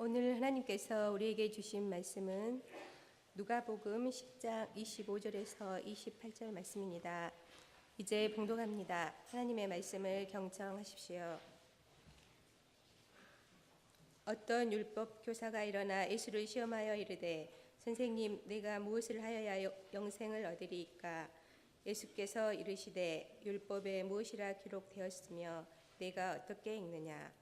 오늘 하나님께서 우리에게 주신 말씀은 누가복음 10장 25절에서 28절 말씀입니다. 이제 봉독합니다. 하나님의 말씀을 경청하십시오. 어떤 율법 교사가 일어나 예수를 시험하여 이르되 선생님, 내가 무엇을 하여야 영생을 얻으리이까? 예수께서 이르시되 율법에 무엇이라 기록되었으며 내가 어떻게 읽느냐?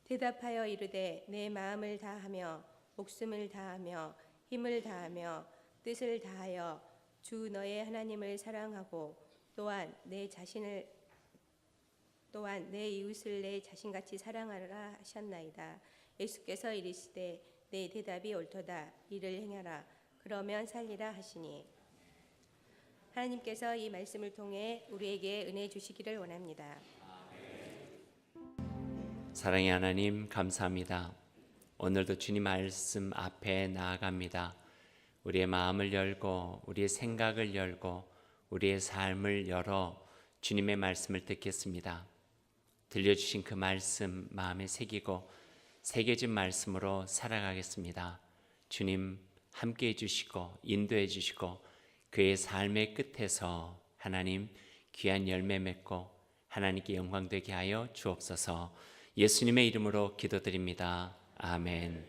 대답하여 이르되 내 마음을 다하며 목숨을 다하며 힘을 다하며 뜻을 다하여 주 너의 하나님을 사랑하고 또한 내 이웃을 내 자신같이 사랑하라 하셨나이다. 예수께서 이르시되 내 대답이 옳도다. 이를 행하라. 그러면 살리라 하시니. 하나님께서 이 말씀을 통해 우리에게 은혜 주시기를 원합니다. 사랑의 하나님, 감사합니다. 오늘도 주님 말씀 앞에 나아갑니다. 우리의 마음을 열고 우리의 생각을 열고 우리의 삶을 열어 주님의 말씀을 듣겠습니다. 들려주신 그 말씀 마음에 새기고 새겨진 말씀으로 살아가겠습니다. 주님 함께해 주시고 인도해 주시고 그의 삶의 끝에서 하나님 귀한 열매 맺고 하나님께 영광 되게 하여 주옵소서. 예수님의 이름으로 기도드립니다. 아멘.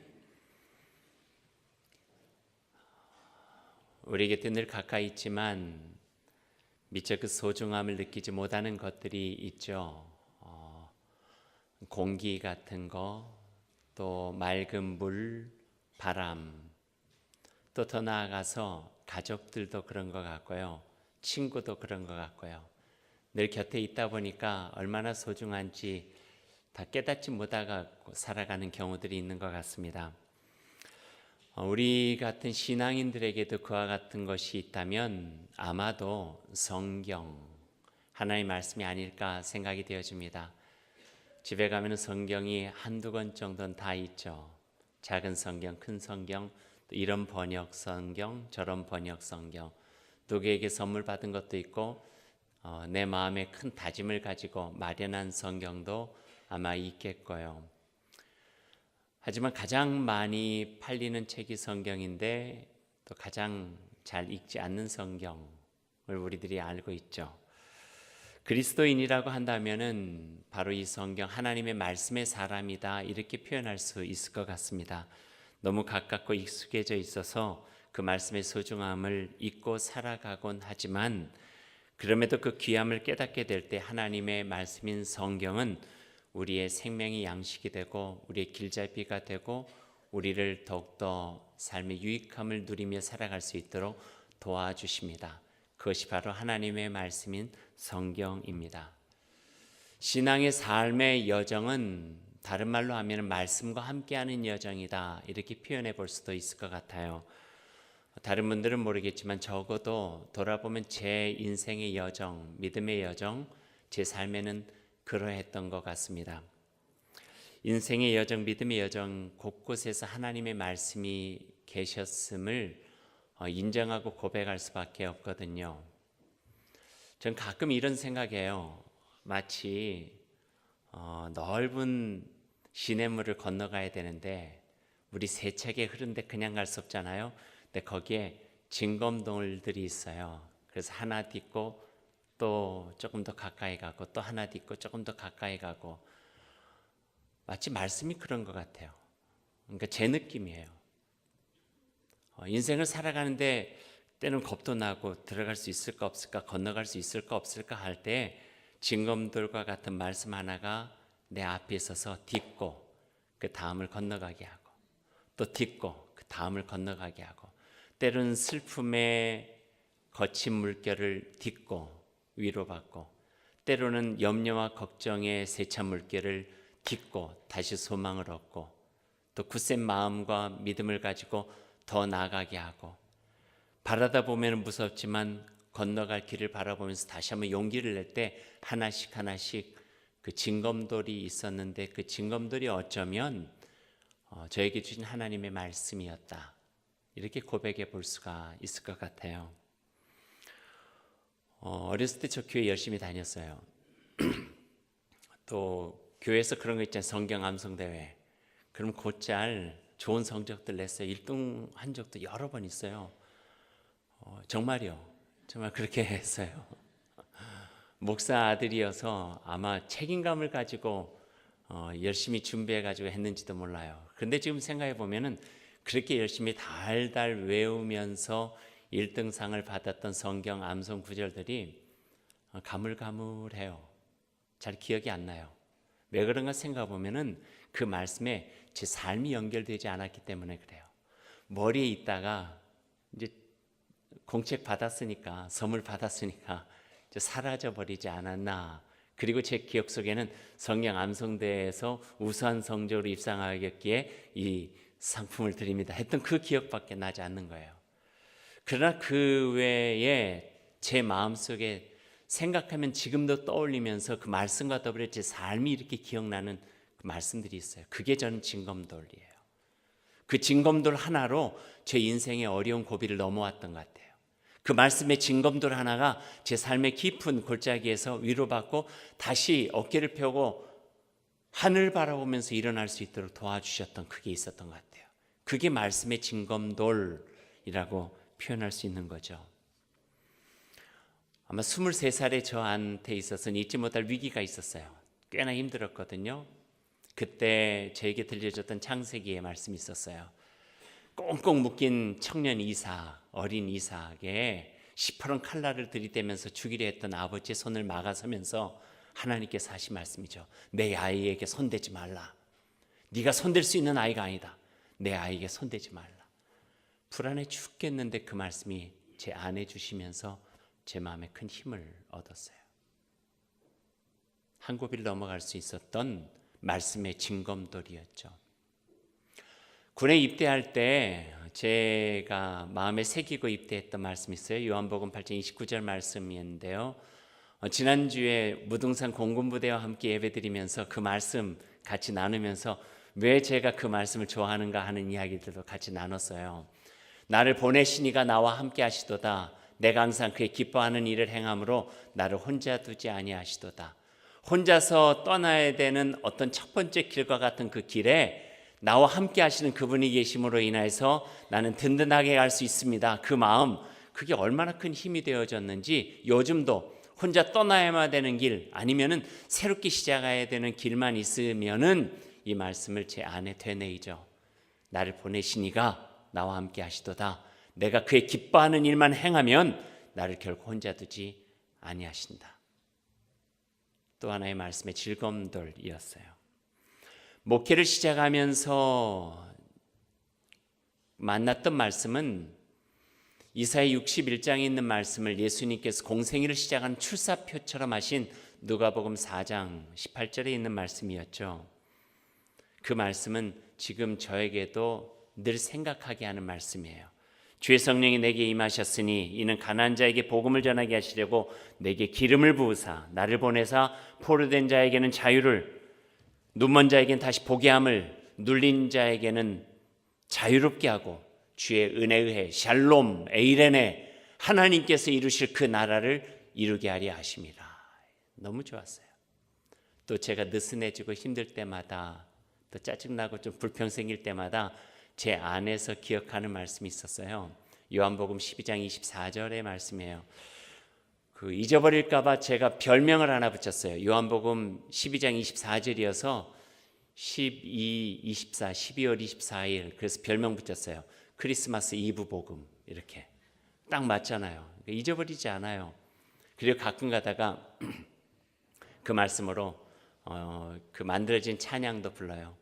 우리 곁에 늘 가까이 있지만 미처 그 소중함을 느끼지 못하는 것들이 있죠. 공기 같은 거, 또 맑은 물, 바람, 또 더 나아가서 가족들도 그런 것 같고요. 친구도 그런 것 같고요. 늘 곁에 있다 보니까 얼마나 소중한지 다 깨닫지 못하고 살아가는 경우들이 있는 것 같습니다. 우리 같은 신앙인들에게도 그와 같은 것이 있다면 아마도 성경, 하나님의 말씀이 아닐까 생각이 되어집니다. 집에 가면 성경이 한두 권 정도는 다 있죠. 작은 성경, 큰 성경, 또 이런 번역 성경, 저런 번역 성경, 누구에게 선물 받은 것도 있고 내 마음에 큰 다짐을 가지고 마련한 성경도 아마 있겠고요. 하지만 가장 많이 팔리는 책이 성경인데 또 가장 잘 읽지 않는 성경을 우리들이 알고 있죠. 그리스도인이라고 한다면은 바로 이 성경 하나님의 말씀의 사람이다 이렇게 표현할 수 있을 것 같습니다. 너무 가깝고 익숙해져 있어서 그 말씀의 소중함을 잊고 살아가곤 하지만 그럼에도 그 귀함을 깨닫게 될 때 하나님의 말씀인 성경은 우리의 생명의 양식이 되고 우리의 길잡이가 되고 우리를 더욱더 삶의 유익함을 누리며 살아갈 수 있도록 도와주십니다. 그것이 바로 하나님의 말씀인 성경입니다. 신앙의 삶의 여정은 다른 말로 하면 말씀과 함께하는 여정이다 이렇게 표현해 볼 수도 있을 것 같아요. 다른 분들은 모르겠지만 적어도 돌아보면 제 인생의 여정, 믿음의 여정, 제 삶에는 그러했던 것 같습니다. 인생의 여정, 믿음의 여정 곳곳에서 하나님의 말씀이 계셨음을 인정하고 고백할 수밖에 없거든요. 전 가끔 이런 생각해요. 마치 넓은 시냇물을 건너가야 되는데 우리 세차게 흐른데 그냥 갈 수 없잖아요. 근데 거기에 징검동들이 있어요. 그래서 하나 딛고 또 조금 더 가까이 가고 또 하나 딛고 조금 더 가까이 가고 마치 말씀이 그런 것 같아요. 그러니까 제 느낌이에요. 인생을 살아가는데 때는 겁도 나고 들어갈 수 있을까 없을까 건너갈 수 있을까 없을까 할 때 징검돌과 같은 말씀 하나가 내 앞에 있어서 딛고 그 다음을 건너가게 하고 또 딛고 그 다음을 건너가게 하고 때로는 슬픔의 거친 물결을 딛고 위로받고 때로는 염려와 걱정의 세찬 물결을 딛고 다시 소망을 얻고 또 굳센 마음과 믿음을 가지고 더 나아가게 하고 바라다 보면 무섭지만 건너갈 길을 바라보면서 다시 한번 용기를 낼 때 하나씩 하나씩 그 징검돌이 있었는데 그 징검돌이 어쩌면 저에게 주신 하나님의 말씀이었다 이렇게 고백해 볼 수가 있을 것 같아요. 어렸을 때 저 교회 열심히 다녔어요. 또 교회에서 그런 거 있잖아요. 성경 암송대회. 그럼 곧잘 좋은 성적들 냈어요. 1등 한 적도 여러 번 있어요. 정말요. 정말 그렇게 했어요. 목사 아들이어서 아마 책임감을 가지고 열심히 준비해 가지고 했는지도 몰라요. 그런데 지금 생각해 보면은 그렇게 열심히 달달 외우면서 1등상을 받았던 성경 암송 구절들이 가물가물해요. 잘 기억이 안 나요. 왜 그런가 생각해 보면은 그 말씀에 제 삶이 연결되지 않았기 때문에 그래요. 머리에 있다가 이제 공책 받았으니까, 선물 받았으니까 이제 사라져 버리지 않았나. 그리고 제 기억 속에는 성경 암송대에서 우수한 성적으로 입상하였기에 이 상품을 드립니다 했던 그 기억밖에 나지 않는 거예요. 그러나 그 외에 제 마음속에 생각하면 지금도 떠올리면서 그 말씀과 더불어 제 삶이 이렇게 기억나는 그 말씀들이 있어요. 그게 저는 징검돌이에요. 그 징검돌 하나로 제 인생의 어려운 고비를 넘어왔던 것 같아요. 그 말씀의 징검돌 하나가 제 삶의 깊은 골짜기에서 위로받고 다시 어깨를 펴고 하늘 바라보면서 일어날 수 있도록 도와주셨던 그게 있었던 것 같아요. 그게 말씀의 징검돌이라고 표현할 수 있는 거죠. 아마 23살의 저한테 있어서는 잊지 못할 위기가 있었어요. 꽤나 힘들었거든요. 그때 저에게 들려줬던 창세기의 말씀이 있었어요. 꽁꽁 묶인 청년 이삭, 어린 이삭에게 시퍼런 칼날을 들이대면서 죽이려 했던 아버지의 손을 막아서면서 하나님께서 하신 말씀이죠. 내 아이에게 손대지 말라. 네가 손댈 수 있는 아이가 아니다. 내 아이에게 손대지 말라. 불안해 죽겠는데 그 말씀이 제 안에 주시면서 제 마음에 큰 힘을 얻었어요. 한 고비를 넘어갈 수 있었던 말씀의 징검돌이었죠. 군에 입대할 때 제가 마음에 새기고 입대했던 말씀이 있어요. 요한복음 8장 29절 말씀인데요. 지난주에 무등산 공군부대와 함께 예배드리면서 그 말씀 같이 나누면서 왜 제가 그 말씀을 좋아하는가 하는 이야기들도 같이 나눴어요. 나를 보내시니가 나와 함께 하시도다. 내가 항상 그의 기뻐하는 일을 행함으로 나를 혼자 두지 아니하시도다. 혼자서 떠나야 되는 어떤 첫 번째 길과 같은 그 길에 나와 함께 하시는 그분이 계심으로 인해서 나는 든든하게 갈 수 있습니다. 그 마음, 그게 얼마나 큰 힘이 되어졌는지 요즘도 혼자 떠나야만 되는 길 아니면은 새롭게 시작해야 되는 길만 있으면은 이 말씀을 제 안에 되뇌이죠. 나를 보내시니가 나와 함께 하시도다. 내가 그의 기뻐하는 일만 행하면 나를 결코 혼자 두지 아니하신다. 또 하나의 말씀의 징검돌이었어요. 목회를 시작하면서 만났던 말씀은 이사야 61장에 있는 말씀을 예수님께서 공생애를 시작한 출사표처럼 하신 누가복음 4장 18절에 있는 말씀이었죠. 그 말씀은 지금 저에게도 늘 생각하게 하는 말씀이에요. 주의 성령이 내게 임하셨으니 이는 가난한 자에게 복음을 전하게 하시려고 내게 기름을 부으사 나를 보내사 포로된 자에게는 자유를, 눈먼 자에게는 다시 보게 함을, 눌린 자에게는 자유롭게 하고 주의 은혜에 의해 샬롬 에이레네 하나님께서 이루실 그 나라를 이루게 하려 하심이라. 너무 좋았어요. 또 제가 느슨해지고 힘들 때마다 또 짜증나고 좀 불평 생길 때마다 제 안에서 기억하는 말씀이 있었어요. 요한복음 12장 24절의 말씀이에요. 그 잊어버릴까 봐 제가 별명을 하나 붙였어요. 요한복음 12장 24절이어서 12월 24일 그래서 별명 붙였어요. 크리스마스 이브 복음. 이렇게 딱 맞잖아요. 잊어버리지 않아요. 그리고 가끔 가다가 그 말씀으로 그 만들어진 찬양도 불러요.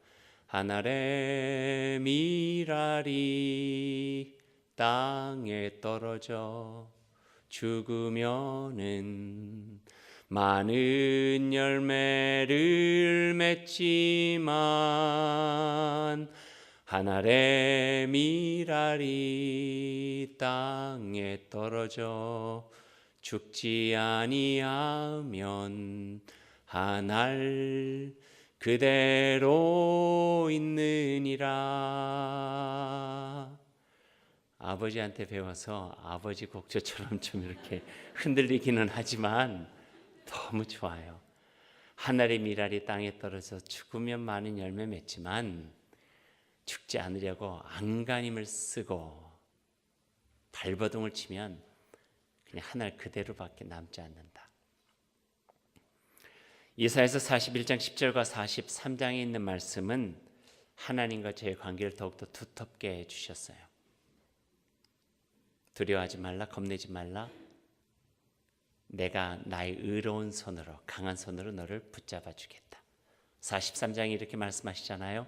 하늘의 미랄이 땅에 떨어져 죽으면은 많은 열매를 맺지만 하늘의 미랄이 땅에 떨어져 죽지 아니하면 하늘 그대로 있느니라. 아버지한테 배워서 아버지 곡조처럼 좀 이렇게 흔들리기는 하지만 너무 좋아요. 하늘의 미랄이 땅에 떨어져 죽으면 많은 열매 맺지만 죽지 않으려고 안간힘을 쓰고 발버둥을 치면 그냥 하늘 그대로밖에 남지 않는다. 이사야서 41장 10절과 43장에 있는 말씀은 하나님과 저의 관계를 더욱더 두텁게 해주셨어요. 두려워하지 말라, 겁내지 말라. 내가 나의 의로운 손으로, 강한 손으로 너를 붙잡아 주겠다. 43장에 이렇게 말씀하시잖아요.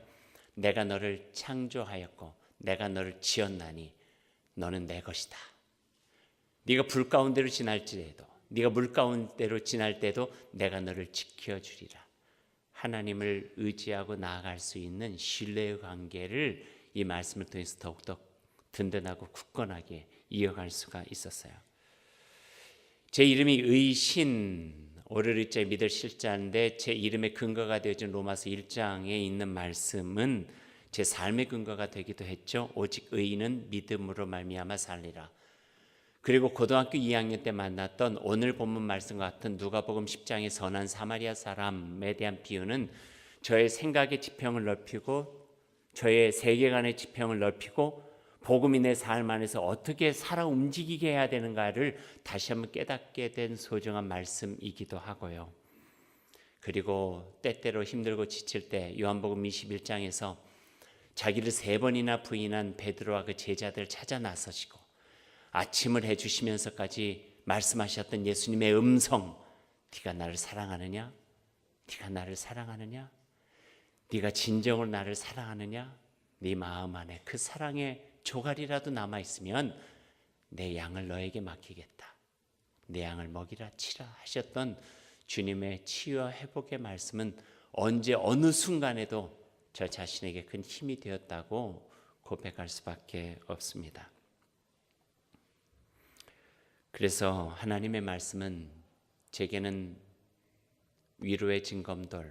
내가 너를 창조하였고 내가 너를 지었나니 너는 내 것이다. 네가 불 가운데로 지날지라도, 네가 물 가운데로 지날 때도 내가 너를 지켜주리라. 하나님을 의지하고 나아갈 수 있는 신뢰의 관계를 이 말씀을 통해서 더욱더 든든하고 굳건하게 이어갈 수가 있었어요. 제 이름이 의신, 오를 의자에 믿을 실자인데 제 이름의 근거가 되어진 로마서 1장에 있는 말씀은 제 삶의 근거가 되기도 했죠. 오직 의인은 믿음으로 말미암아 살리라. 그리고 고등학교 2학년 때 만났던 오늘 본문 말씀과 같은 누가복음 10장의 선한 사마리아 사람에 대한 비유는 저의 생각의 지평을 넓히고 저의 세계관의 지평을 넓히고 복음이 내 삶 안에서 어떻게 살아 움직이게 해야 되는가를 다시 한번 깨닫게 된 소중한 말씀이기도 하고요. 그리고 때때로 힘들고 지칠 때 요한복음 21장에서 자기를 3번이나 부인한 베드로와 그 제자들 찾아 나서시고 아침을 해주시면서까지 말씀하셨던 예수님의 음성, 네가 나를 사랑하느냐? 네가 나를 사랑하느냐? 네가 진정으로 나를 사랑하느냐? 네 마음 안에 그 사랑의 조각이라도 남아있으면 내 양을 너에게 맡기겠다. 내 양을 먹이라 치라 하셨던 주님의 치유와 회복의 말씀은 언제 어느 순간에도 저 자신에게 큰 힘이 되었다고 고백할 수밖에 없습니다. 그래서 하나님의 말씀은 제게는 위로의 징검돌,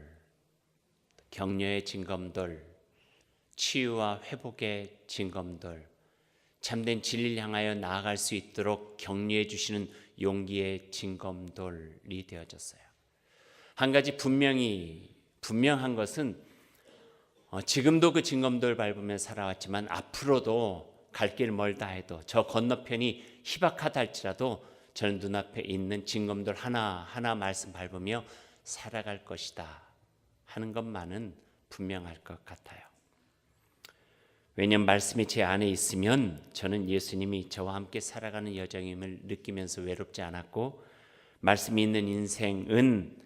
격려의 징검돌, 치유와 회복의 징검돌, 참된 진리를 향하여 나아갈 수 있도록 격려해 주시는 용기의 징검돌이 되어졌어요. 한 가지 분명한 것은 지금도 그 징검돌 밟으며 살아왔지만 앞으로도 갈 길 멀다 해도 저 건너편이 희박하다 할지라도 저는 눈앞에 있는 징검돌 하나하나 말씀 밟으며 살아갈 것이다 하는 것만은 분명할 것 같아요. 왜냐하면 말씀이 제 안에 있으면 저는 예수님이 저와 함께 살아가는 여정임을 느끼면서 외롭지 않았고, 말씀이 있는 인생은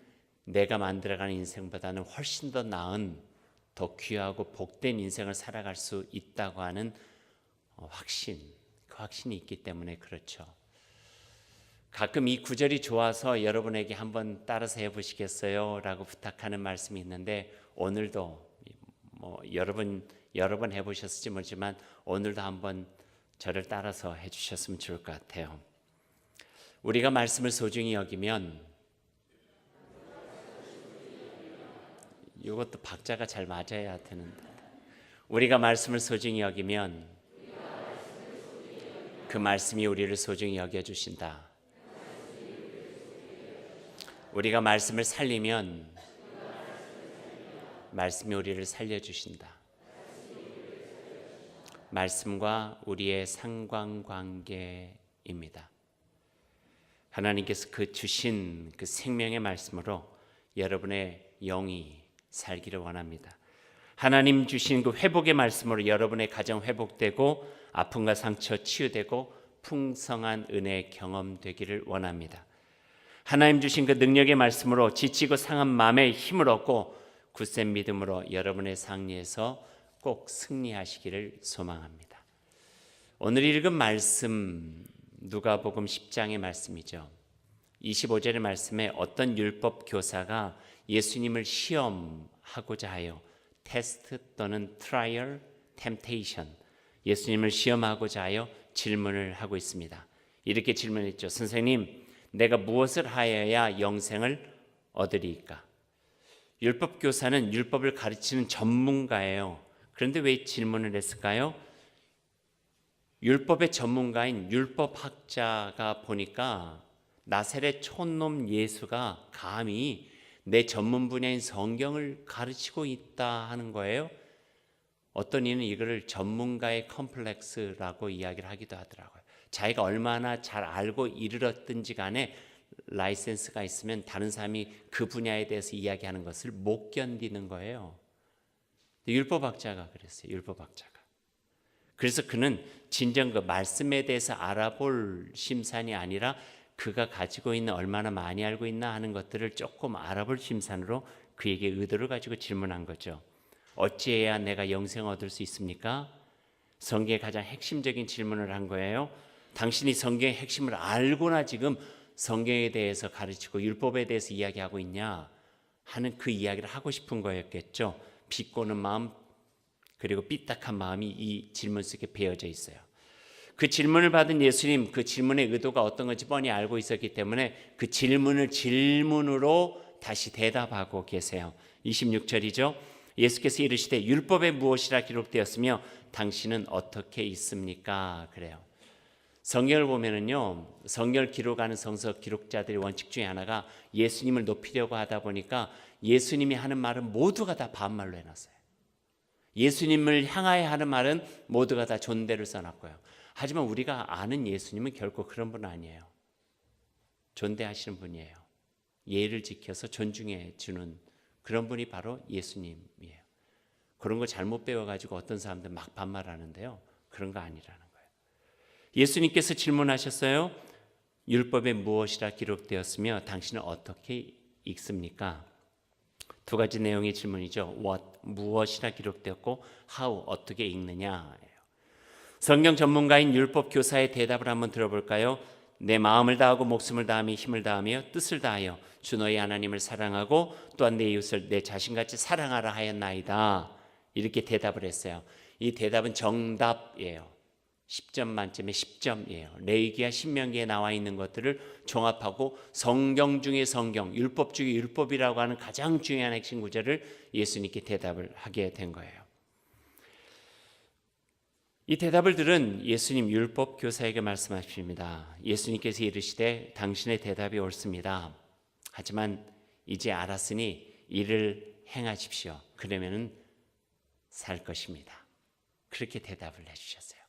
내가 만들어가는 인생보다는 훨씬 더 나은, 더 귀하고 복된 인생을 살아갈 수 있다고 하는 확신, 그 확신이 있기 때문에 그렇죠. 가끔 이 구절이 좋아서 여러분에게 한번 따라서 해보시겠어요? 라고 부탁하는 말씀이 있는데, 오늘도 여러 번 해보셨을지 모르지만 오늘도 한번 저를 따라서 해주셨으면 좋을 것 같아요. 우리가 말씀을 소중히 여기면, 이것도 박자가 잘 맞아야 되는데, 우리가 말씀을 소중히 여기면 그 말씀이 우리를 소중히 여겨주신다. 우리가 말씀을 살리면 말씀이 우리를 살려주신다. 말씀과 우리의 상관관계입니다. 하나님께서 그 주신 그 생명의 말씀으로 여러분의 영이 살기를 원합니다. 하나님 주신 그 회복의 말씀으로 여러분의 가정 회복되고 아픔과 상처 치유되고 풍성한 은혜 경험되기를 원합니다. 하나님 주신 그 능력의 말씀으로 지치고 상한 마음에 힘을 얻고 굳센 믿음으로 여러분의 상리에서 꼭 승리하시기를 소망합니다. 오늘 읽은 말씀 누가복음 10장의 말씀이죠. 25절의 말씀에 어떤 율법 교사가 예수님을 시험하고자 하여 테스트 또는 트라이얼, 템테이션, 예수님을 시험하고자 하여 질문을 하고 있습니다. 이렇게 질문했죠. 선생님, 내가 무엇을 하여야 영생을 얻으리이까? 율법 교사는 율법을 가르치는 전문가예요. 그런데 왜 질문을 했을까요? 율법의 전문가인 율법학자가 보니까 나사렛 촌놈 예수가 감히 내 전문 분야인 성경을 가르치고 있다 하는 거예요. 어떤 이는 이거를 전문가의 컴플렉스라고 이야기를 하기도 하더라고요. 자기가 얼마나 잘 알고 이르렀든지 간에 라이센스가 있으면 다른 사람이 그 분야에 대해서 이야기하는 것을 못 견디는 거예요. 율법학자가 그랬어요. 율법학자가. 그래서 그는 진정 그 말씀에 대해서 알아볼 심산이 아니라 그가 가지고 있는 얼마나 많이 알고 있나 하는 것들을 조금 알아볼 심산으로 그에게 의도를 가지고 질문한 거죠. 어찌해야 내가 영생을 얻을 수 있습니까? 성경의 가장 핵심적인 질문을 한 거예요. 당신이 성경의 핵심을 알고나 지금 성경에 대해서 가르치고 율법에 대해서 이야기하고 있냐 하는 그 이야기를 하고 싶은 거였겠죠. 비꼬는 마음 그리고 삐딱한 마음이 이 질문 속에 배어져 있어요. 그 질문을 받은 예수님, 그 질문의 의도가 어떤 건지 뻔히 알고 있었기 때문에 그 질문을 질문으로 다시 대답하고 계세요. 26절이죠. 예수께서 이르시되 율법에 무엇이라 기록되었으며 당신은 어떻게 있습니까? 그래요. 성경을 보면은요, 성경을 기록하는 성서 기록자들의 원칙 중에 하나가 예수님을 높이려고 하다 보니까 예수님이 하는 말은 모두가 다 반말로 해놨어요. 예수님을 향하여 하는 말은 모두가 다 존대를 써놨고요. 하지만 우리가 아는 예수님은 결코 그런 분 아니에요. 존대하시는 분이에요. 예를 지켜서 존중해 주는 그런 분이 바로 예수님이에요. 그런 거 잘못 배워가지고 어떤 사람들 막 반말하는데요. 그런 거 아니라는 거예요. 예수님께서 질문하셨어요. 율법에 무엇이라 기록되었으며 당신은 어떻게 읽습니까? 두 가지 내용의 질문이죠. What, 무엇이라 기록되었고 how, 어떻게 읽느냐. 성경 전문가인 율법 교사의 대답을 한번 들어볼까요? 내 마음을 다하고 목숨을 다하며 힘을 다하며 뜻을 다하여 주 너희 하나님을 사랑하고 또한 내 이웃을 내 자신같이 사랑하라 하였나이다. 이렇게 대답을 했어요. 이 대답은 정답이에요. 10점 만점에 10점이에요. 레위기와 신명기에 나와 있는 것들을 종합하고 성경 중에 성경, 율법 중에 율법이라고 하는 가장 중요한 핵심 구절을 예수님께 대답을 하게 된 거예요. 이 대답을 들은 예수님 율법 교사에게 말씀하십니다. 예수님께서 이르시되 당신의 대답이 옳습니다. 하지만 이제 알았으니 이를 행하십시오. 그러면은 살 것입니다. 그렇게 대답을 해주셨어요.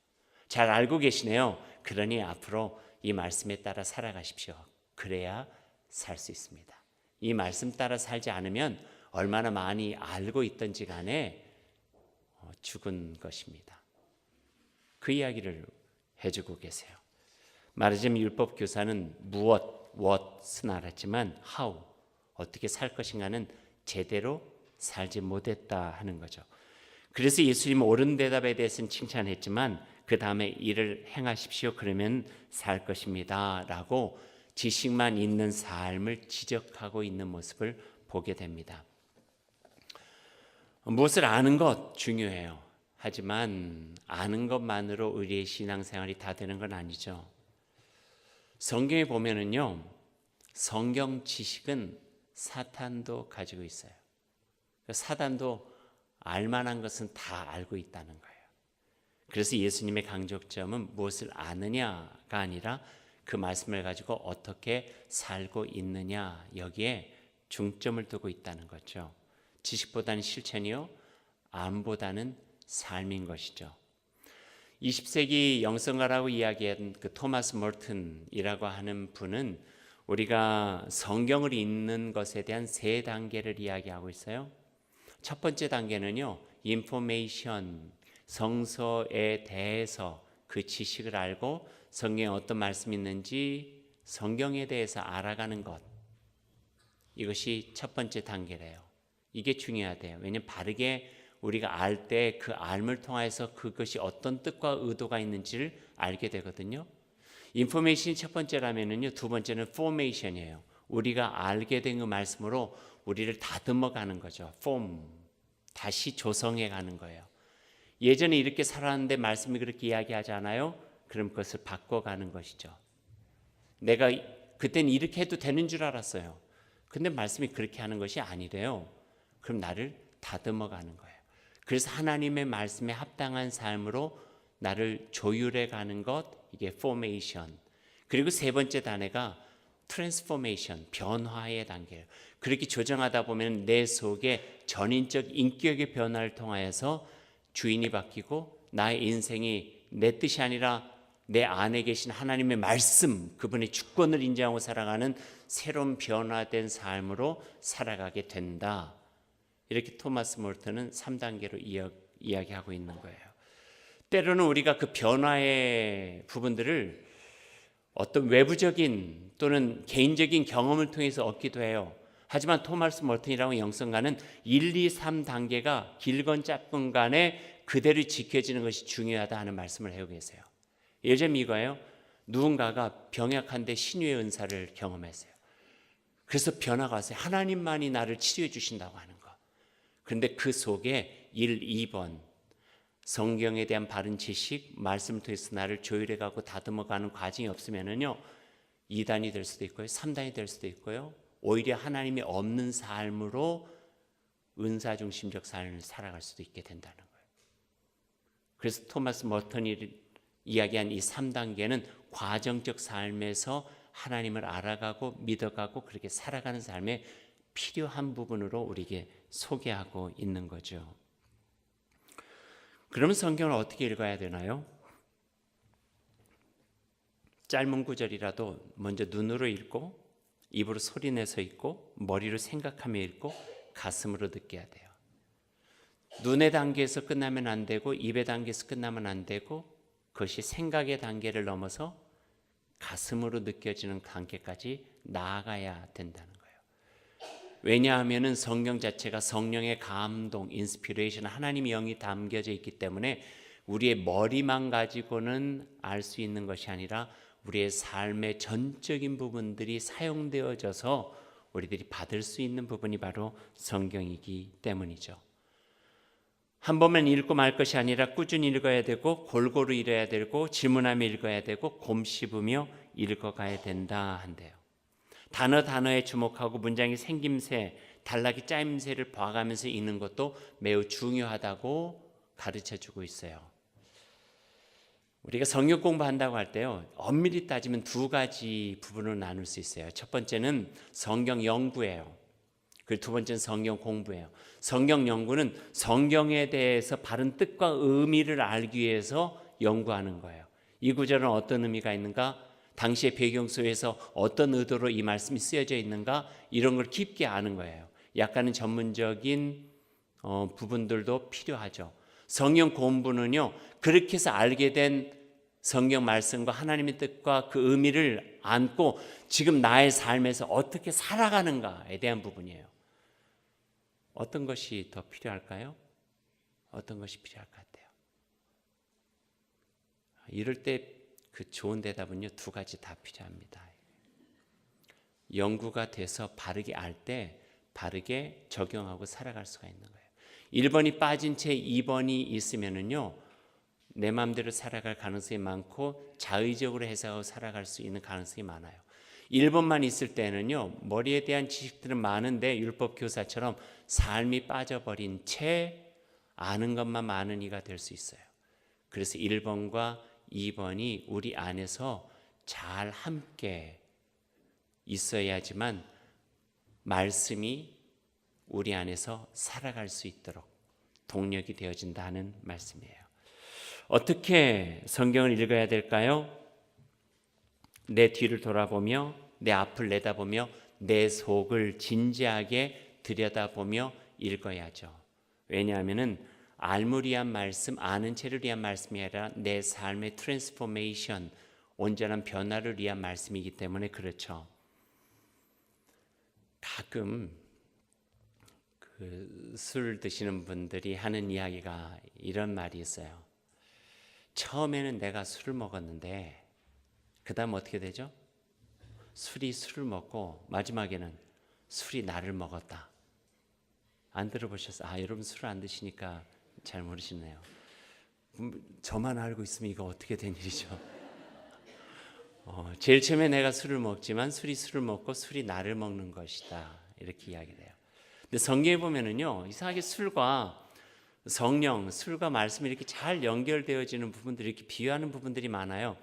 잘 알고 계시네요. 그러니 앞으로 이 말씀에 따라 살아가십시오. 그래야 살 수 있습니다. 이 말씀 따라 살지 않으면 얼마나 많이 알고 있든지 간에 죽은 것입니다. 그 이야기를 해주고 계세요. 말하자면 율법 교사는 무엇, what은 알았지만 how, 어떻게 살 것인가는 제대로 살지 못했다 하는 거죠. 그래서 예수님은 옳은 대답에 대해서는 칭찬했지만 그 다음에 이를 행하십시오. 그러면 살 것입니다. 라고 지식만 있는 삶을 지적하고 있는 모습을 보게 됩니다. 무엇을 아는 것 중요해요. 하지만 아는 것만으로 우리의 신앙생활이 다 되는 건 아니죠. 성경에 보면은요, 성경 지식은 사탄도 가지고 있어요. 사탄도 알만한 것은 다 알고 있다는 거예요. 그래서 예수님의 강조점은 무엇을 아느냐가 아니라 그 말씀을 가지고 어떻게 살고 있느냐, 여기에 중점을 두고 있다는 거죠. 지식보다는 실천이요, 암보다는 삶인 것이죠. 20세기 영성가라고 이야기한 그 토마스 몰튼이라고 하는 분은 우리가 성경을 읽는 것에 대한 세 단계를 이야기하고 있어요. 첫 번째 단계는요, 인포메이션, 성서에 대해서 그 지식을 알고 성경에 어떤 말씀이 있는지 성경에 대해서 알아가는 것, 이것이 첫 번째 단계래요. 이게 중요하대요. 왜냐하면 바르게 우리가 알 때 그 알을 통해서 그것이 어떤 뜻과 의도가 있는지를 알게 되거든요. 인포메이션이 첫 번째라면은요, 두 번째는 포메이션이에요. 우리가 알게 된 그 말씀으로 우리를 다듬어가는 거죠. 다시 조성해가는 거예요. 예전에 이렇게 살았는데 말씀이 그렇게 이야기하지 않아요? 그럼 그것을 바꿔가는 것이죠. 내가 그때는 이렇게 해도 되는 줄 알았어요. 근데 말씀이 그렇게 하는 것이 아니래요. 그럼 나를 다듬어가는 거예요. 그래서 하나님의 말씀에 합당한 삶으로 나를 조율해가는 것, 이게 포메이션. 그리고 세 번째 단계가 트랜스포메이션, 변화의 단계예요. 그렇게 조정하다 보면 내 속에 전인적 인격의 변화를 통하여서 주인이 바뀌고 나의 인생이 내 뜻이 아니라 내 안에 계신 하나님의 말씀, 그분의 주권을 인정하고 살아가는 새로운 변화된 삶으로 살아가게 된다. 이렇게 토마스 몰턴은 3단계로 이야기하고 있는 거예요. 때로는 우리가 그 변화의 부분들을 어떤 외부적인 또는 개인적인 경험을 통해서 얻기도 해요. 하지만 토마스 몰턴이라고 영성가는 1, 2, 3단계가 길건 짧건 간에 그대로 지켜지는 것이 중요하다 하는 말씀을 하고 계세요. 예를 들면 이거예요. 누군가가 병약한데 신유의 은사를 경험했어요. 그래서 변화가 왔어요. 하나님만이 나를 치료해 주신다고 하는 거. 그런데 그 속에 1, 2번 성경에 대한 바른 지식, 말씀을 통해서 나를 조율해가고 다듬어가는 과정이 없으면은요 2단이 될 수도 있고요 3단이 될 수도 있고요 오히려 하나님이 없는 삶으로 은사 중심적 삶을 살아갈 수도 있게 된다는 거예요. 그래서 토마스 몰턴이 이야기한 이 3단계는 과정적 삶에서 하나님을 알아가고 믿어가고 그렇게 살아가는 삶에 필요한 부분으로 우리에게 소개하고 있는 거죠. 그러면 성경을 어떻게 읽어야 되나요? 짧은 구절이라도 먼저 눈으로 읽고 입으로 소리내서 읽고 머리로 생각하며 읽고 가슴으로 느껴야 돼요. 눈의 단계에서 끝나면 안 되고 입의 단계에서 끝나면 안 되고 그것이 생각의 단계를 넘어서 가슴으로 느껴지는 단계까지 나아가야 된다는 거예요. 왜냐하면 성경 자체가 성령의 감동, 인스피레이션, 하나님의 영이 담겨져 있기 때문에 우리의 머리만 가지고는 알 수 있는 것이 아니라 우리의 삶의 전적인 부분들이 사용되어져서 우리들이 받을 수 있는 부분이 바로 성경이기 때문이죠. 한 번만 읽고 말 것이 아니라 꾸준히 읽어야 되고 골고루 읽어야 되고 질문하며 읽어야 되고 곰씹으며 읽어가야 된다 한대요. 단어에 주목하고 문장의 생김새, 단락의 짜임새를 봐가면서 읽는 것도 매우 중요하다고 가르쳐주고 있어요. 우리가 성경 공부한다고 할 때요, 엄밀히 따지면 두 가지 부분으로 나눌 수 있어요. 첫 번째는 성경 연구예요. 그리고 두 번째는 성경 공부예요. 성경 연구는 성경에 대해서 바른 뜻과 의미를 알기 위해서 연구하는 거예요. 이 구절은 어떤 의미가 있는가? 당시의 배경 속에서 어떤 의도로 이 말씀이 쓰여져 있는가? 이런 걸 깊게 아는 거예요. 약간은 전문적인 부분들도 필요하죠. 성경 공부는요, 그렇게 해서 알게 된 성경 말씀과 하나님의 뜻과 그 의미를 안고 지금 나의 삶에서 어떻게 살아가는가에 대한 부분이에요. 어떤 것이 더 필요할까요? 어떤 것이 필요할 것 같아요? 이럴 때 그 좋은 대답은요, 두 가지 다 필요합니다. 연구가 돼서 바르게 알 때 바르게 적용하고 살아갈 수가 있는 거예요. 1번이 빠진 채 2번이 있으면은요, 내 마음대로 살아갈 가능성이 많고 자의적으로 해석하고 살아갈 수 있는 가능성이 많아요. 1번만 있을 때는요, 머리에 대한 지식들은 많은데 율법 교사처럼 삶이 빠져버린 채 아는 것만 많은 이가 될 수 있어요. 그래서 1번과 2번이 우리 안에서 잘 함께 있어야지만 말씀이 우리 안에서 살아갈 수 있도록 동력이 되어진다는 말씀이에요. 어떻게 성경을 읽어야 될까요? 내 뒤를 돌아보며 내 앞을 내다보며 내 속을 진지하게 들여다보며 읽어야죠. 왜냐하면 알물 위한 말씀, 아는 채를 위한 말씀이 아니라 내 삶의 트랜스포메이션, 온전한 변화를 위한 말씀이기 때문에 그렇죠. 가끔 술 드시는 분들이 하는 이야기가 이런 말이 있어요. 처음에는 내가 술을 먹었는데 그 다음 어떻게 되죠? 술이 술을 먹고 마지막에는 술이 나를 먹었다. 안 들어보셨어요? 여러분 술을 안 드시니까 잘 모르시네요. 저만 알고 있으면 이거 어떻게 된 일이죠? 제일 처음에 내가 술을 먹지만 술이 술을 먹고 술이 나를 먹는 것이다. 이렇게 이야기를 해요. 근데 성경에 보면은요, 이상하게 술과 성령, 술과 말씀이 이렇게 잘 연결되어지는 부분들이, 이렇게 비유하는 부분들이 많아요.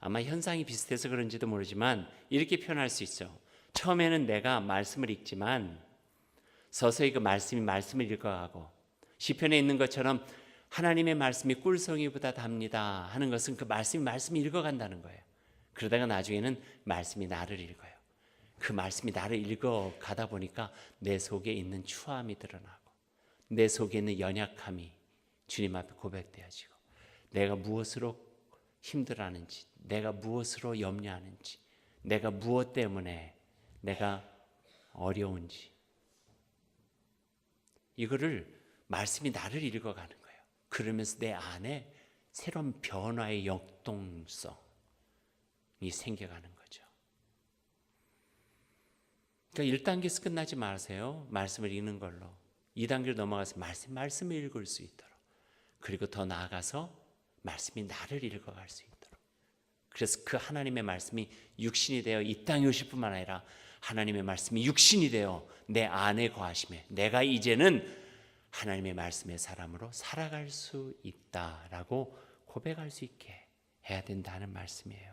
아마 현상이 비슷해서 그런지도 모르지만 이렇게 표현할 수 있죠. 처음에는 내가 말씀을 읽지만 서서히 그 말씀을 읽어가고, 시편에 있는 것처럼 하나님의 말씀이 꿀송이보다 답니다 하는 것은 그 말씀이 읽어간다는 거예요. 그러다가 나중에는 말씀이 나를 읽어요. 그 말씀이 나를 읽어가다 보니까 내 속에 있는 추함이 드러나고 내 속에 있는 연약함이 주님 앞에 고백되어지고 내가 무엇으로 힘들어하는지, 내가 무엇으로 염려하는지, 내가 무엇 때문에 내가 어려운지, 이거를 말씀이 나를 읽어가는 거예요. 그러면서 내 안에 새로운 변화의 역동성이 생겨가는 거죠. 그러니까 1단계에서 끝나지 마세요. 말씀을 읽는 걸로. 2단계로 넘어가서 말씀을 읽을 수 있도록. 그리고 더 나아가서 말씀이 나를 읽어갈 수 있도록. 그래서 그 하나님의 말씀이 육신이 되어 이 땅에 오실 뿐만 아니라 하나님의 말씀이 육신이 되어 내 안에 거하심에 내가 이제는 하나님의 말씀의 사람으로 살아갈 수 있다라고 고백할 수 있게 해야 된다는 말씀이에요.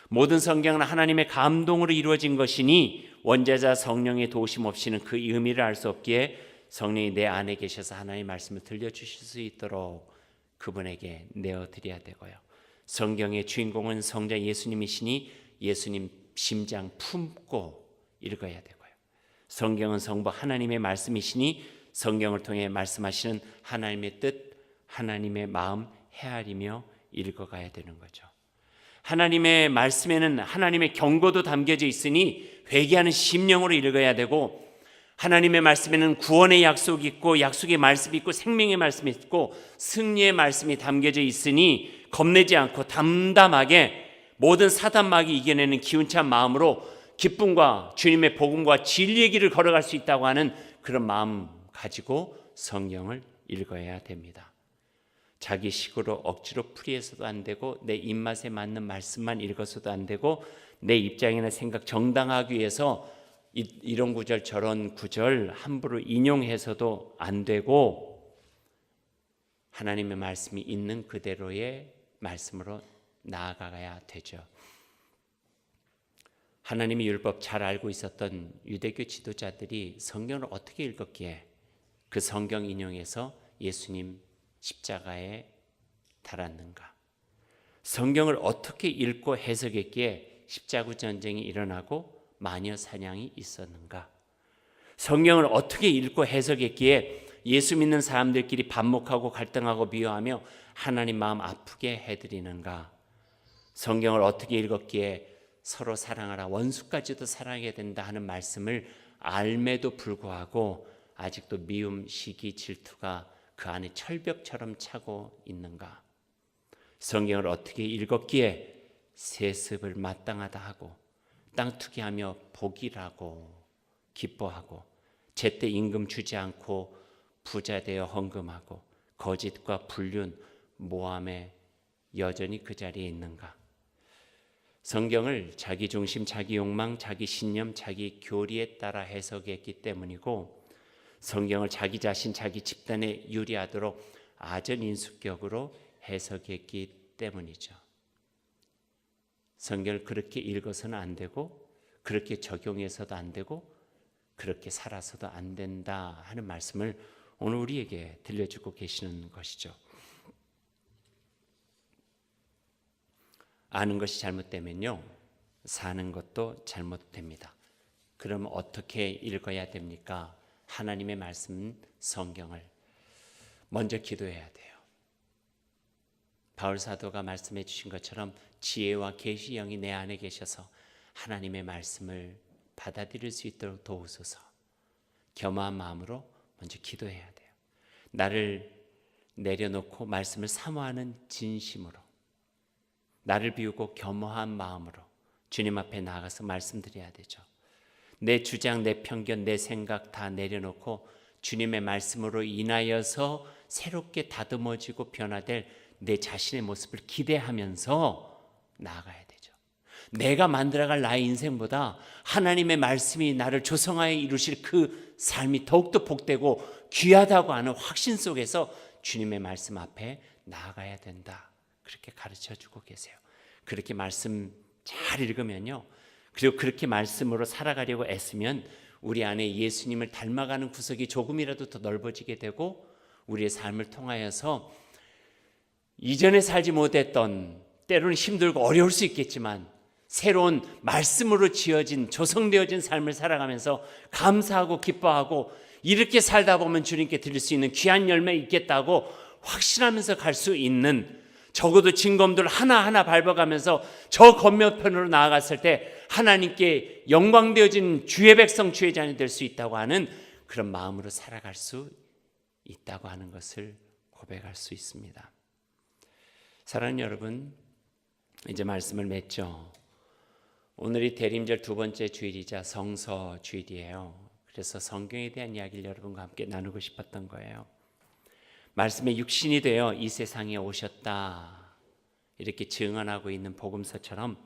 모든 성경은 하나님의 감동으로 이루어진 것이니 원죄자 성령의 도우심 없이는 그 의미를 알 수 없기에 성령이 내 안에 계셔서 하나님의 말씀을 들려주실 수 있도록 그분에게 내어드려야 되고요. 성경의 주인공은 성자 예수님이시니 예수님 심장 품고 읽어야 되고요. 성경은 성부 하나님의 말씀이시니 성경을 통해 말씀하시는 하나님의 뜻, 하나님의 마음 헤아리며 읽어가야 되는 거죠. 하나님의 말씀에는 하나님의 경고도 담겨져 있으니 회개하는 심령으로 읽어야 되고 하나님의 말씀에는 구원의 약속이 있고 약속의 말씀이 있고 생명의 말씀이 있고 승리의 말씀이 담겨져 있으니 겁내지 않고 담담하게 모든 사단마귀 이겨내는 기운찬 마음으로 기쁨과 주님의 복음과 진리의 길을 걸어갈 수 있다고 하는 그런 마음 가지고 성경을 읽어야 됩니다. 자기 식으로 억지로 풀이해서도 안 되고 내 입맛에 맞는 말씀만 읽어서도 안 되고 내 입장이나 생각 정당하기 위해서 이런 구절 저런 구절 함부로 인용해서도 안 되고 하나님의 말씀이 있는 그대로의 말씀으로 나아가야 되죠. 하나님의 율법 잘 알고 있었던 유대교 지도자들이 성경을 어떻게 읽었기에 그 성경 인용에서 예수님 십자가에 달았는가? 성경을 어떻게 읽고 해석했기에 십자군 전쟁이 일어나고 마녀 사냥이 있었는가? 성경을 어떻게 읽고 해석했기에 예수 믿는 사람들끼리 반목하고 갈등하고 미워하며 하나님 마음 아프게 해드리는가? 성경을 어떻게 읽었기에 서로 사랑하라, 원수까지도 사랑해야 된다 하는 말씀을 알매도 불구하고 아직도 미움, 시기, 질투가 그 안에 철벽처럼 차고 있는가? 성경을 어떻게 읽었기에 세습을 마땅하다 하고 땅 투기하며 복이라고 기뻐하고 제때 임금 주지 않고 부자 되어 헌금하고 거짓과 불륜, 모함에 여전히 그 자리에 있는가? 성경을 자기 중심, 자기 욕망, 자기 신념, 자기 교리에 따라 해석했기 때문이고 성경을 자기 자신, 자기 집단에 유리하도록 아전인수격으로 해석했기 때문이죠. 성경을 그렇게 읽어서는 안 되고 그렇게 적용해서도 안 되고 그렇게 살아서도 안 된다 하는 말씀을 오늘 우리에게 들려주고 계시는 것이죠. 아는 것이 잘못되면요, 사는 것도 잘못됩니다. 그럼 어떻게 읽어야 됩니까? 하나님의 말씀 성경을 먼저 기도해야 돼요. 바울 사도가 말씀해 주신 것처럼 지혜와 계시 영이 내 안에 계셔서 하나님의 말씀을 받아들일 수 있도록 도우소서. 겸허한 마음으로 먼저 기도해야 돼요. 나를 내려놓고 말씀을 사모하는 진심으로, 나를 비우고 겸허한 마음으로 주님 앞에 나가서 말씀드려야 되죠. 내 주장, 내 편견, 내 생각 다 내려놓고 주님의 말씀으로 인하여서 새롭게 다듬어지고 변화될 내 자신의 모습을 기대하면서 나아가야 되죠. 내가 만들어갈 나의 인생보다 하나님의 말씀이 나를 조성하여 이루실 그 삶이 더욱더 복되고 귀하다고 하는 확신 속에서 주님의 말씀 앞에 나아가야 된다. 그렇게 가르쳐주고 계세요. 그렇게 말씀 잘 읽으면요, 그리고 그렇게 말씀으로 살아가려고 애쓰면 우리 안에 예수님을 닮아가는 구석이 조금이라도 더 넓어지게 되고 우리의 삶을 통하여서 이전에 살지 못했던, 때로는 힘들고 어려울 수 있겠지만 새로운 말씀으로 지어진, 조성되어진 삶을 살아가면서 감사하고 기뻐하고 이렇게 살다 보면 주님께 드릴 수 있는 귀한 열매 있겠다고 확신하면서 갈 수 있는, 적어도 징검들 하나하나 밟아가면서 저 건너편으로 나아갔을 때 하나님께 영광되어진 주의 백성, 주의 자녀 될 수 있다고 하는 그런 마음으로 살아갈 수 있다고 하는 것을 고백할 수 있습니다. 사랑하는 여러분, 이제 말씀을 맺죠. 오늘이 대림절 두 번째 주일이자 성서 주일이에요. 그래서 성경에 대한 이야기를 여러분과 함께 나누고 싶었던 거예요. 말씀의 육신이 되어 이 세상에 오셨다, 이렇게 증언하고 있는 복음서처럼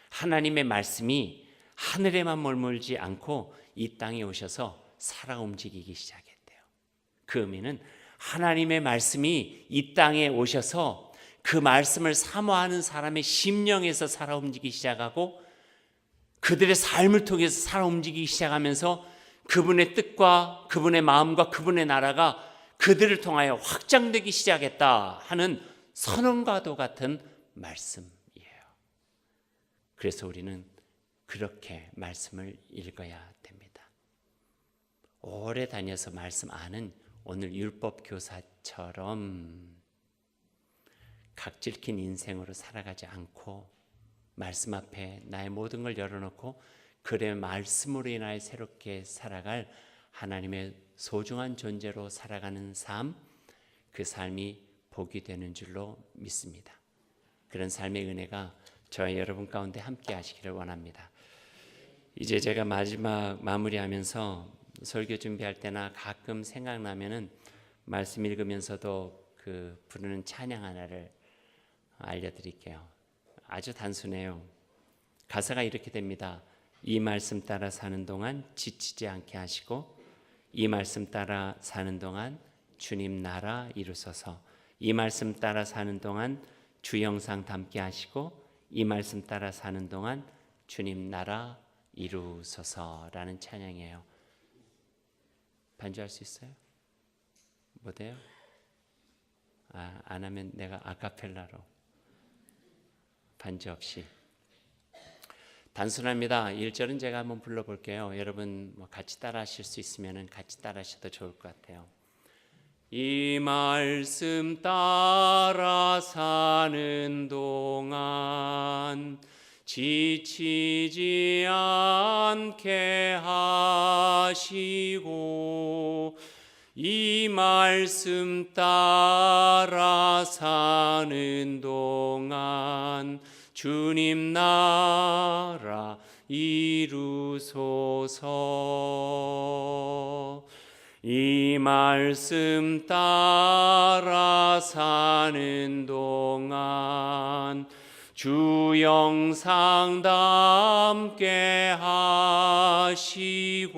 하나님의 말씀이 하늘에만 머물지 않고 이 땅에 오셔서 살아 움직이기 시작했대요. 그 의미는 하나님의 말씀이 이 땅에 오셔서 그 말씀을 사모하는 사람의 심령에서 살아 움직이기 시작하고 그들의 삶을 통해서 살아 움직이기 시작하면서 그분의 뜻과 그분의 마음과 그분의 나라가 그들을 통하여 확장되기 시작했다 하는 선언과도 같은 말씀이에요. 그래서 우리는 그렇게 말씀을 읽어야 됩니다. 오래 다녀서 말씀 아는 오늘 율법 교사처럼 각질킨 인생으로 살아가지 않고 말씀 앞에 나의 모든 걸 열어놓고 그의 말씀으로 인하여 새롭게 살아갈 하나님의 소중한 존재로 살아가는 삶, 그 삶이 복이 되는 줄로 믿습니다. 그런 삶의 은혜가 저와 여러분 가운데 함께 하시기를 원합니다. 이제 제가 마지막 마무리하면서 설교 준비할 때나 가끔 생각나면은 말씀 읽으면서도 그 부르는 찬양 하나를 알려드릴게요. 아주 단순해요. 가사가 이렇게 됩니다. 이 말씀 따라 사는 동안 지치지 않게 하시고, 이 말씀 따라 사는 동안 주님 나라 이루소서. 이 말씀 따라 사는 동안 주 영상 담게 하시고, 이 말씀 따라 사는 동안 주님 나라 이루소서라는 찬양이에요. 반주할 수 있어요? 못해요? 안 하면 내가 아카펠라로, 반주 없이. 단순합니다. 1절은 제가 한번 불러볼게요. 여러분 같이 따라 하실 수 있으면 같이 따라 하셔도 좋을 것 같아요. 이 말씀 따라 사는 동안 지치지 않게 하시고, 이 말씀 따라 사는 동안 주님 나라 이루소서. 이 말씀 따라 사는 동안 주 영상 담게 하시고,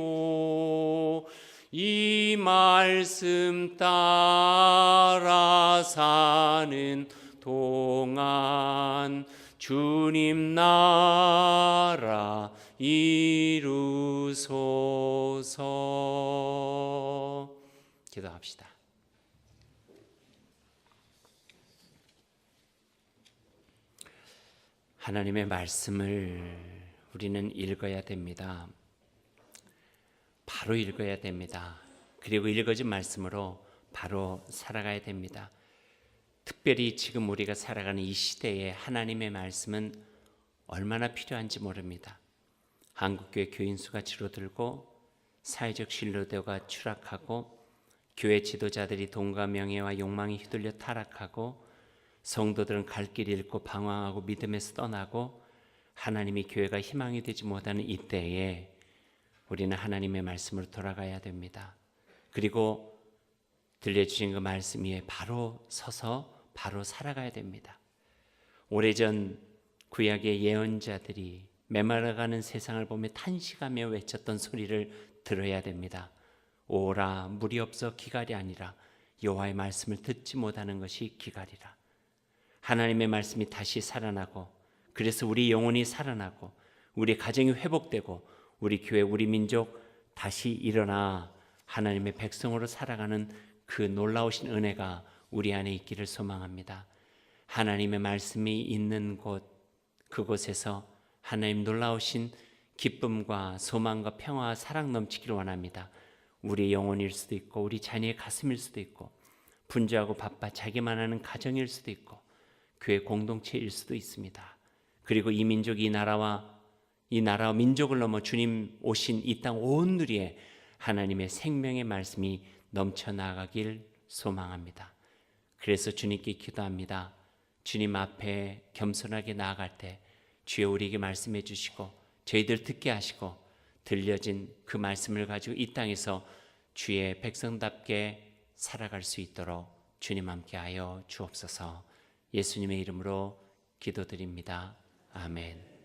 이 말씀 따라 사는 동안 주님 나라 이루소서. 기도합시다. 하나님의 말씀을 우리는 읽어야 됩니다. 바로 읽어야 됩니다. 그리고 읽어진 말씀으로 바로 살아가야 됩니다. 특별히 지금 우리가 살아가는 이 시대에 하나님의 말씀은 얼마나 필요한지 모릅니다. 한국교회 교인 수가 줄어들고 사회적 신뢰도가 추락하고 교회 지도자들이 돈과 명예와 욕망에 휘둘려 타락하고 성도들은 갈 길 잃고 방황하고 믿음에서 떠나고 하나님의 교회가 희망이 되지 못하는 이때에 우리는 하나님의 말씀으로 돌아가야 됩니다. 그리고 들려주신 그 말씀 위에 바로 서서 바로 살아가야 됩니다. 오래전 구약의 예언자들이 메말라가는 세상을 보며 탄식하며 외쳤던 소리를 들어야 됩니다. 오라, 물이 없어 기갈이 아니라 여호와의 말씀을 듣지 못하는 것이 기갈이라. 하나님의 말씀이 다시 살아나고, 그래서 우리 영혼이 살아나고 우리 가정이 회복되고 우리 교회, 우리 민족 다시 일어나 하나님의 백성으로 살아가는 그 놀라우신 은혜가 우리 안에 있기를 소망합니다. 하나님의 말씀이 있는 곳, 그곳에서 하나님 놀라우신 기쁨과 소망과 평화와 사랑 넘치기를 원합니다. 우리의 영혼일 수도 있고 우리 자녀의 가슴일 수도 있고 분주하고 바빠 자기만 하는 가정일 수도 있고 교회 공동체일 수도 있습니다. 그리고 이 민족이 이 나라와 민족을 넘어 주님 오신 이 땅 온 누리에 하나님의 생명의 말씀이 넘쳐나가길 소망합니다. 그래서 주님께 기도합니다. 주님 앞에 겸손하게 나아갈 때 주여 우리에게 말씀해 주시고 저희들 듣게 하시고 들려진 그 말씀을 가지고 이 땅에서 주의 백성답게 살아갈 수 있도록 주님 함께하여 주옵소서. 예수님의 이름으로 기도드립니다. 아멘.